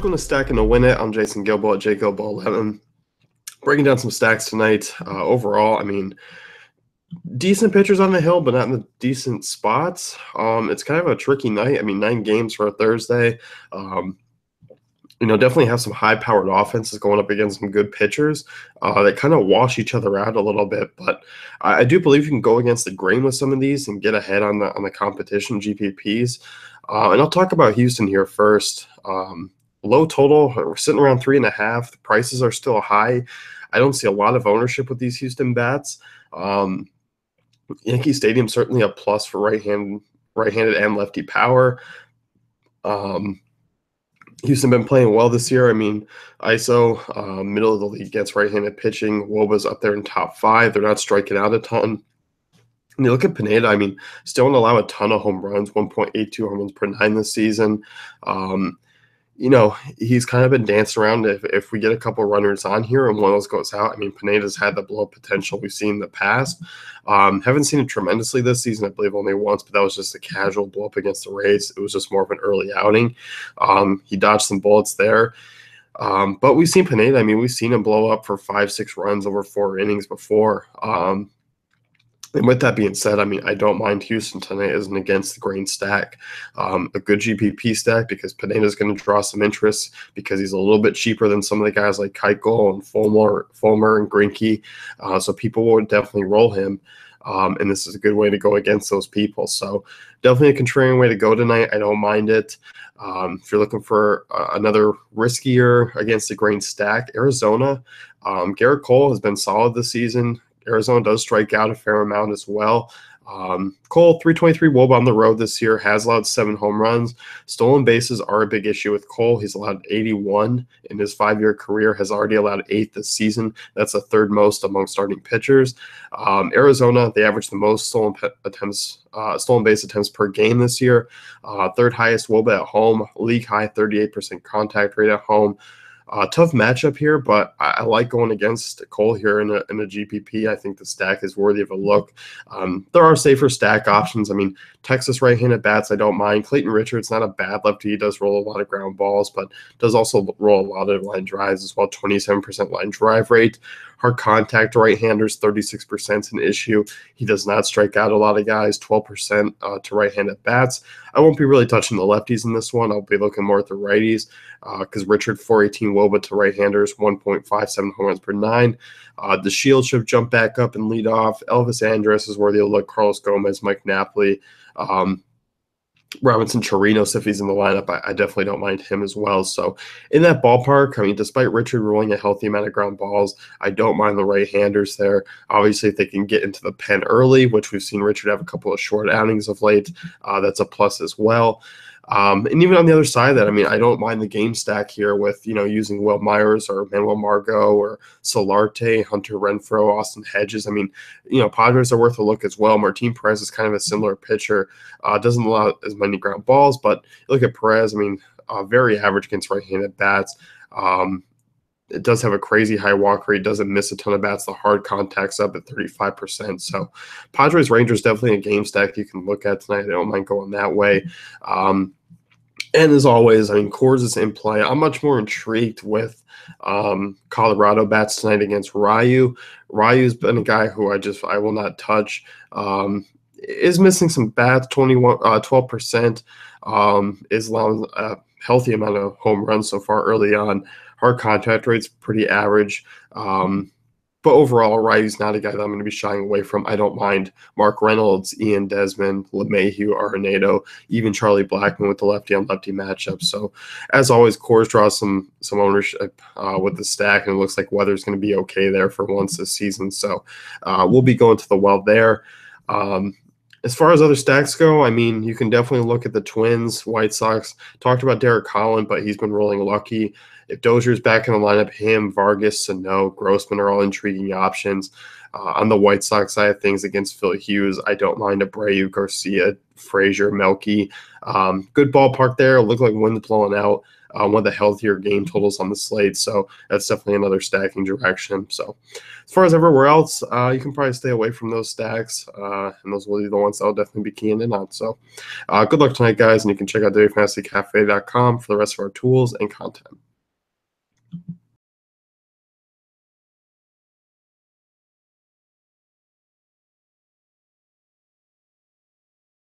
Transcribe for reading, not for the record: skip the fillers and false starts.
Welcome to Stacking to Win It. I'm Jason Gilbo at jgilbo11. Breaking down some stacks tonight. Overall, decent pitchers on the hill, but not in the decent spots. It's kind of a tricky night. 9 games for a Thursday. Definitely have some high-powered offenses going up against some good pitchers that kind of wash each other out a little bit. But I do believe you can go against the grain with some of these and get ahead on the competition GPPs. And I'll talk about Houston here first. Low total, we're sitting around 3.5. The prices are still high. I don't see a lot of ownership with these Houston bats. Yankee Stadium certainly a plus for right-handed and lefty power. Houston been playing well this year. ISO, middle of the league against right-handed pitching. Woba's up there in top 5. They're not striking out a ton. And you look at Pineda, still don't allow a ton of home runs, 1.82 home runs per 9 this season. He's kind of been dancing around if we get a couple runners on here and one of those goes out. Pineda's had the blow potential we've seen in the past. Haven't seen it tremendously this season. I believe only once, but that was just a casual blow up against the Rays. It was just more of an early outing. He dodged some bullets there. But we've seen Pineda. We've seen him blow up for 5-6 runs over 4 innings before. And with that being said, I don't mind Houston tonight as an against the grain stack. A good GPP stack because Pineda's going to draw some interest because he's a little bit cheaper than some of the guys like Keuchel and Fulmer and Greinke. So people will definitely roll him. And this is a good way to go against those people. So definitely a contrarian way to go tonight. I don't mind it. If you're looking for another riskier against the grain stack, Arizona, Garrett Cole has been solid this season. Arizona does strike out a fair amount as well. Cole, 323 WOBA on the road this year, has allowed 7 home runs. Stolen bases are a big issue with Cole. He's allowed 81 in his 5-year career, has already allowed 8 this season. That's the 3rd most among starting pitchers. Arizona, they average the most stolen base attempts per game this year. 3rd highest WOBA at home, league high 38% contact rate at home. Tough matchup here, but I like going against Cole here in a GPP. I think the stack is worthy of a look. There are safer stack options. Texas right-handed bats, I don't mind. Clayton Richards, not a bad lefty. He does roll a lot of ground balls, but does also roll a lot of line drives as well, 27% line drive rate. Hard contact right-handers, 36% is an issue. He does not strike out a lot of guys, 12% to right-handed bats. I won't be really touching the lefties in this one. I'll be looking more at the righties because Richard, 418 WOBA to right-handers, 1.57 home runs per 9. The Shield should jump back up and lead off. Elvis Andrus is worthy of a look. Carlos Gomez, Mike Napoli. Robinson Chirinos, if he's in the lineup, I definitely don't mind him as well. So in that ballpark, despite Richard rolling a healthy amount of ground balls, I don't mind the right-handers there. Obviously, if they can get into the pen early, which we've seen Richard have a couple of short outings of late, that's a plus as well. And even on the other side of that, I don't mind the game stack here with, using Will Myers or Manuel Margot or Solarte, Hunter Renfroe, Austin Hedges. Padres are worth a look as well. Martin Perez is kind of a similar pitcher. Doesn't allow as many ground balls, but look at Perez, very average against right-handed bats. It does have a crazy high walk rate, doesn't miss a ton of bats. The hard contact's up at 35%. So Padres Rangers definitely a game stack you can look at tonight. I don't mind going that way. And as always, Coors is in play. I'm much more intrigued with Colorado bats tonight against Ryu. Ryu's been a guy who I will not touch. Is missing some bats, 12%. Is allowing a healthy amount of home runs so far early on. Hard contact rate's pretty average. But overall, Ryu's not a guy that I'm going to be shying away from. I don't mind Mark Reynolds, Ian Desmond, LeMahieu, Arenado, even Charlie Blackmon with the lefty-on-lefty matchup. So, as always, Coors draws some ownership with the stack, and it looks like weather's going to be okay there for once this season. So, we'll be going to the well there. As far as other stacks go, you can definitely look at the Twins, White Sox. Talked about Derek Holland, but he's been rolling lucky. If Dozier's back in the lineup, him, Vargas, Sano, Grossman are all intriguing options. On the White Sox side of things against Phil Hughes, I don't mind Abreu, Garcia, Frazier, Melky. Good ballpark there. Look like wind's blowing out. one of the healthier game totals on the slate. So that's definitely another stacking direction. So as far as everywhere else, you can probably stay away from those stacks, and those will be the ones that I'll definitely be keying in on. So good luck tonight, guys, and you can check out dailyfantasycafe.com for the rest of our tools and content.